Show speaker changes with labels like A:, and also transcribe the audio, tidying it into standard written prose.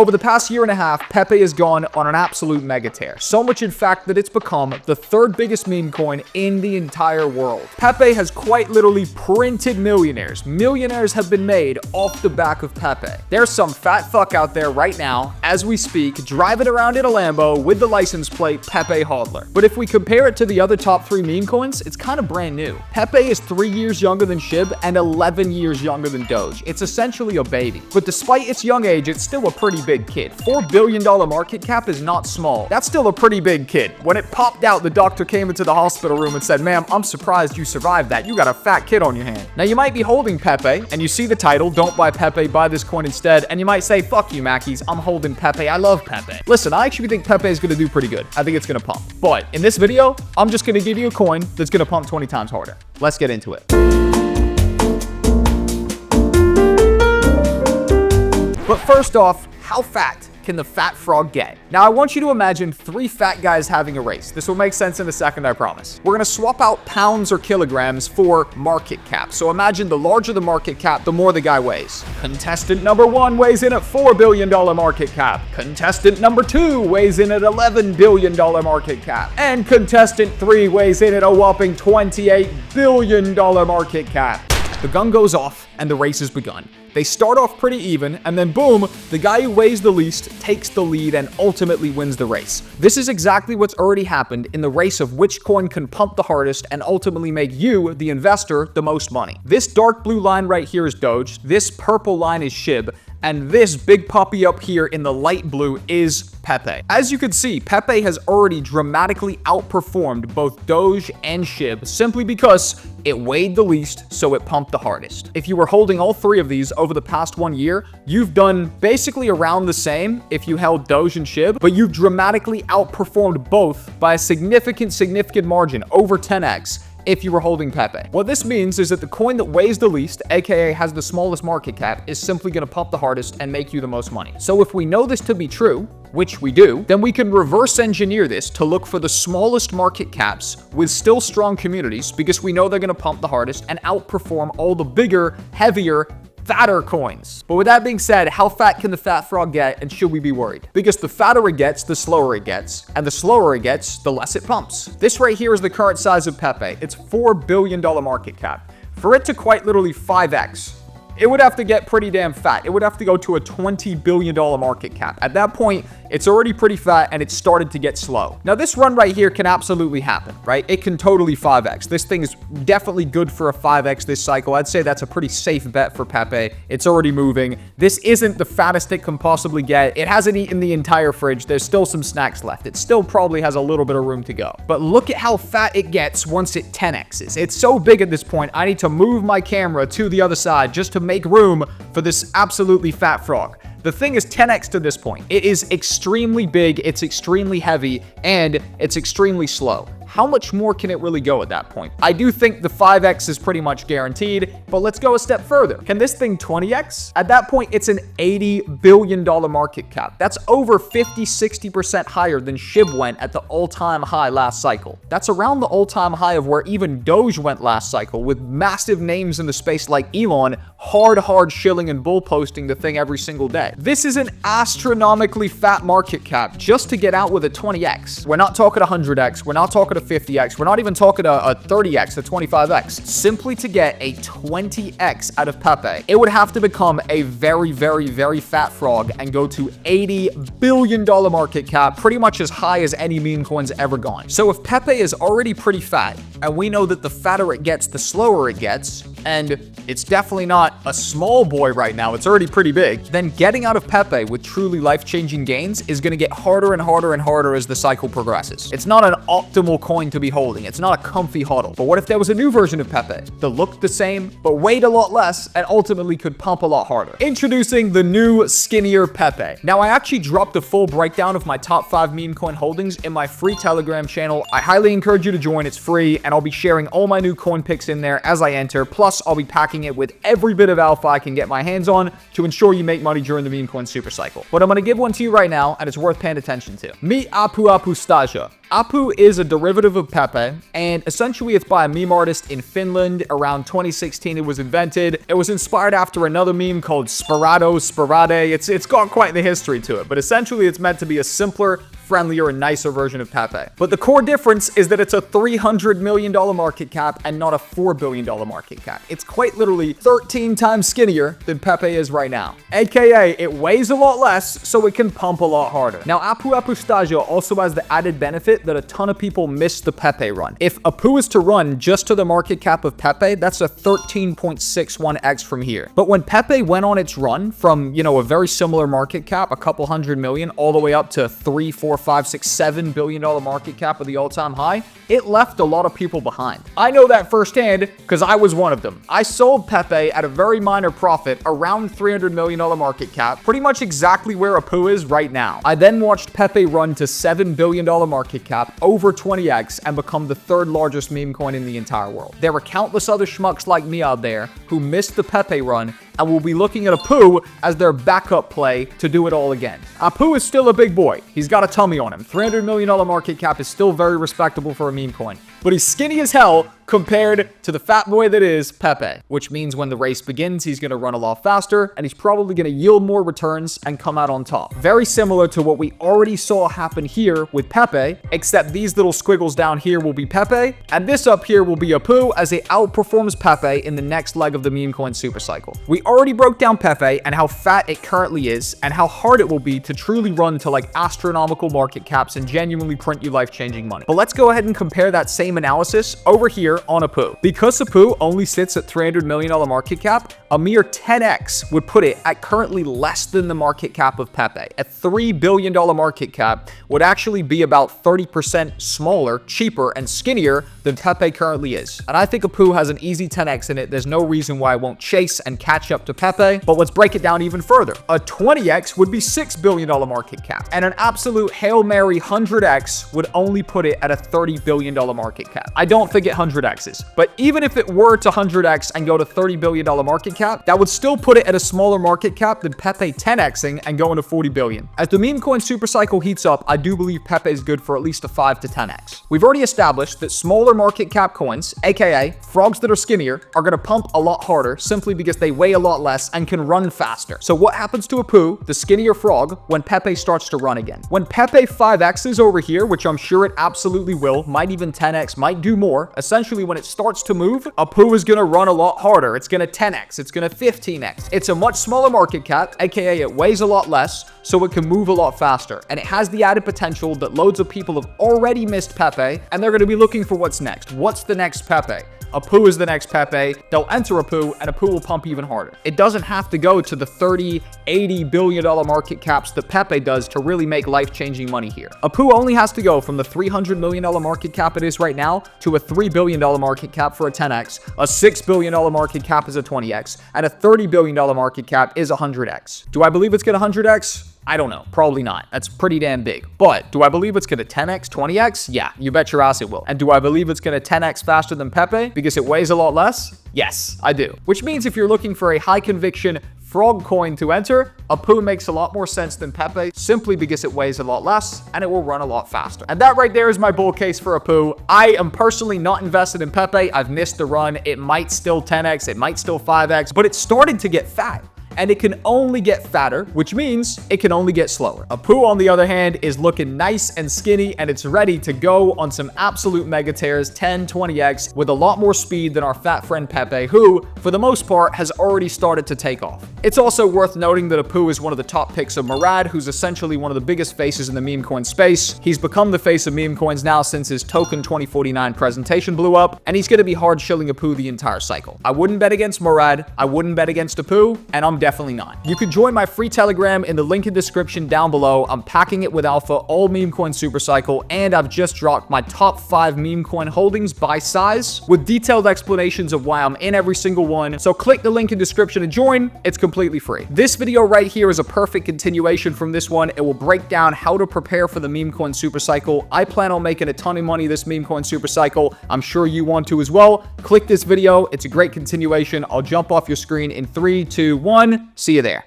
A: Over the past year and a half, Pepe has gone on an absolute mega tear. So much in fact that it's become the third biggest meme coin in the entire world. Pepe has quite literally printed millionaires. Millionaires have been made off the back of Pepe. There's some fat fuck out there right now, as we speak, driving around in a Lambo with the license plate Pepe Hodler. But if we compare it to the other top 3 meme coins, it's kind of brand new. Pepe is 3 years younger than Shib and 11 years younger than Doge. It's essentially a baby. But despite its young age, it's still a pretty big kid. $4 billion market cap is not small. That's still a pretty big kid. When it popped out, the doctor came into the hospital room and said, "Ma'am, I'm surprised you survived that. You got a fat kid on your hand." Now, you might be holding Pepe, and you see the title, "Don't buy Pepe, buy this coin instead," and you might say, "Fuck you, Mackies. I'm holding Pepe. I love Pepe." Listen, I actually think Pepe is going to do pretty good. I think it's going to pump. But in this video, I'm just going to give you a coin that's going to pump 20 times harder. Let's get into it. But first off, how fat can the fat frog get? Now, I want you to imagine 3 fat guys having a race. This will make sense in a second, I promise. We're gonna swap out pounds or kilograms for market cap. So imagine the larger the market cap, the more the guy weighs. Contestant number 1 weighs in at $4 billion market cap. Contestant number 2 weighs in at $11 billion market cap. And contestant 3 weighs in at a whopping $28 billion market cap. The gun goes off and the race has begun. They start off pretty even, and then boom, the guy who weighs the least takes the lead and ultimately wins the race. This is exactly what's already happened in the race of which coin can pump the hardest and ultimately make you, the investor, the most money. This dark blue line right here is Doge, this purple line is Shib, and this big puppy up here in the light blue is Pepe. As you can see, Pepe has already dramatically outperformed both Doge and Shib simply because it weighed the least, so it pumped the hardest. If you were holding all 3 of these over the past 1 year, you've done basically around the same if you held Doge and Shib, but you've dramatically outperformed both by a significant margin, over 10x. If you were holding Pepe. What this means is that the coin that weighs the least, aka has the smallest market cap, is simply going to pump the hardest and make you the most money. So if we know this to be true, which we do, then we can reverse engineer this to look for the smallest market caps with still strong communities, because we know they're going to pump the hardest and outperform all the bigger, heavier, fatter coins. But with that being said, how fat can the fat frog get, and should we be worried? Because the fatter it gets, the slower it gets, and the slower it gets, the less it pumps. This right here is the current size of Pepe. It's $4 billion market cap. For it to quite literally 5x, it would have to get pretty damn fat. It would have to go to a $20 billion market cap. At that point, it's already pretty fat and it started to get slow. Now, this run right here can absolutely happen, right? It can totally 5x. This thing is definitely good for a 5x this cycle. I'd say that's a pretty safe bet for Pepe. It's already moving. This isn't the fattest it can possibly get. It hasn't eaten the entire fridge. There's still some snacks left. It still probably has a little bit of room to go. But look at how fat it gets once it 10x's. It's so big at this point, I need to move my camera to the other side just to make room for this absolutely fat frog. The thing is 10x to this point. It is extremely big, it's extremely heavy, and it's extremely slow. How much more can it really go at that point? I do think the 5x is pretty much guaranteed, but let's go a step further. Can this thing 20x? At that point, it's an $80 billion market cap. That's over 50-60% higher than Shib went at the all-time high last cycle. That's around the all-time high of where even Doge went last cycle, with massive names in the space like Elon hard shilling and bull posting the thing every single day. This is an astronomically fat market cap just to get out with a 20x. We're not talking 100x, we're not talking a 50x, we're not even talking a 30x, a 25x. Simply to get a 20x out of Pepe, it would have to become a very fat frog and go to $80 billion market cap, pretty much as high as any meme coin's ever gone. So if Pepe is already pretty fat, and we know that the fatter it gets, the slower it gets, and it's definitely not a small boy right now, it's already pretty big, then getting out of Pepe with truly life-changing gains is going to get harder and harder as the cycle progresses. It's not an optimal coin to be holding. It's not a comfy hodl. But what if there was a new version of Pepe that looked the same, but weighed a lot less and ultimately could pump a lot harder? Introducing the new skinnier Pepe. Now, I actually dropped a full breakdown of my top 5 meme coin holdings in my free Telegram channel. I highly encourage you to join. It's free, and I'll be sharing all my new coin picks in there as I enter, plus Plus, I'll be packing it with every bit of alpha I can get my hands on to ensure you make money during the meme coin super cycle. But I'm going to give one to you right now, and it's worth paying attention to. Meet Apu Staja. Apu is a derivative of Pepe, and essentially it's by a meme artist in Finland. Around 2016 it was invented. It was inspired after another meme called Sparade. It's got quite the history to it, but essentially it's meant to be a simpler, friendlier, and nicer version of Pepe. But the core difference is that it's a $300 million market cap and not a $4 billion market cap. It's quite literally 13 times skinnier than Pepe is right now. AKA, it weighs a lot less, so it can pump a lot harder. Now, Apu Staja also has the added benefit that a ton of people miss the Pepe run. If Apu is to run just to the market cap of Pepe, that's a 13.61x from here. But when Pepe went on its run from, a very similar market cap, a couple hundred million, all the way up to $3, $4, $5, $6, $7 billion market cap of the all-time high, it left a lot of people behind. I know that firsthand because I was one of them. I sold Pepe at a very minor profit, around $300 million market cap, pretty much exactly where Apu is right now. I then watched Pepe run to $7 billion market cap, over 20x, and become the third largest meme coin in the entire world. There were countless other schmucks like me out there who missed the Pepe run and will be looking at Apu as their backup play to do it all again. Apu is still a big boy. He's got a tummy on him. $300 million market cap is still very respectable for a meme coin. But he's skinny as hell compared to the fat boy that is Pepe, which means when the race begins, he's going to run a lot faster, and he's probably going to yield more returns and come out on top. Very similar to what we already saw happen here with Pepe, except these little squiggles down here will be Pepe, and this up here will be Apu as it outperforms Pepe in the next leg of the meme coin super cycle. We already broke down Pepe and how fat it currently is, and how hard it will be to truly run to like astronomical market caps and genuinely print you life-changing money. But let's go ahead and compare that same analysis over here on Apu. Because Apu only sits at $300 million market cap, a mere 10x would put it at currently less than the market cap of Pepe. A $3 billion market cap would actually be about 30% smaller, cheaper, and skinnier than Pepe currently is. And I think Apu has an easy 10x in it. There's no reason why I won't chase and catch up to Pepe. But let's break it down even further. A 20x would be $6 billion market cap. And an absolute Hail Mary 100x would only put it at a $30 billion market cap. I don't think it 100x's. But even if it were to 100x and go to $30 billion market cap, that would still put it at a smaller market cap than Pepe 10xing and going to $40 billion. As the meme coin super cycle heats up, I do believe Pepe is good for at least a 5 to 10x. We've already established that smaller market cap coins, aka frogs that are skinnier, are going to pump a lot harder simply because they weigh a lot less and can run faster. So what happens to Apu, the skinnier frog, when Pepe starts to run again? When Pepe 5x's over here, which I'm sure it absolutely will, might even 10x, might do more, essentially when it starts to move, Apu is going to run a lot harder. It's going to 10x, it's going to 15x. It's a much smaller market cap, aka it weighs a lot less, so it can move a lot faster. And it has the added potential that loads of people have already missed Pepe, and they're going to be looking for what's next. What's the next Pepe? Apu is the next Pepe. They'll enter Apu, and Apu will pump even harder. It doesn't have to go to the $30, $80 billion market caps that Pepe does to really make life-changing money here. Apu only has to go from the $300 million market cap it is right now to a $3 billion market cap for a 10x, a $6 billion market cap is a 20x, and a $30 billion market cap is a 100x. Do I believe it's going to 100x? I don't know. Probably not. That's pretty damn big. But do I believe it's going to 10x, 20x? Yeah, you bet your ass it will. And do I believe it's going to 10x faster than Pepe because it weighs a lot less? Yes, I do. Which means if you're looking for a high conviction frog coin to enter, Apu makes a lot more sense than Pepe simply because it weighs a lot less and it will run a lot faster. And that right there is my bull case for Apu. I am personally not invested in Pepe. I've missed the run. It might still 10x, it might still 5x, but it started to get fat. And it can only get fatter, which means it can only get slower. Apu, on the other hand, is looking nice and skinny, and it's ready to go on some absolute mega tears, 10, 20x, with a lot more speed than our fat friend Pepe, who, for the most part, has already started to take off. It's also worth noting that Apu is one of the top picks of Murad, who's essentially one of the biggest faces in the meme coin space. He's become the face of meme coins now since his Token 2049 presentation blew up, and he's going to be hard shilling Apu the entire cycle. I wouldn't bet against Murad, I wouldn't bet against Apu, and I'm definitely definitely not. You can join my free Telegram in the link in the description down below. I'm packing it with alpha, all meme coin supercycle, and I've just dropped my top 5 meme coin holdings by size with detailed explanations of why I'm in every single one. So click the link in the description to join. It's completely free. This video right here is a perfect continuation from this one. It will break down how to prepare for the meme coin supercycle. I plan on making a ton of money this meme coin supercycle. I'm sure you want to as well. Click this video. It's a great continuation. I'll jump off your screen in 3, 2, 1. See you there.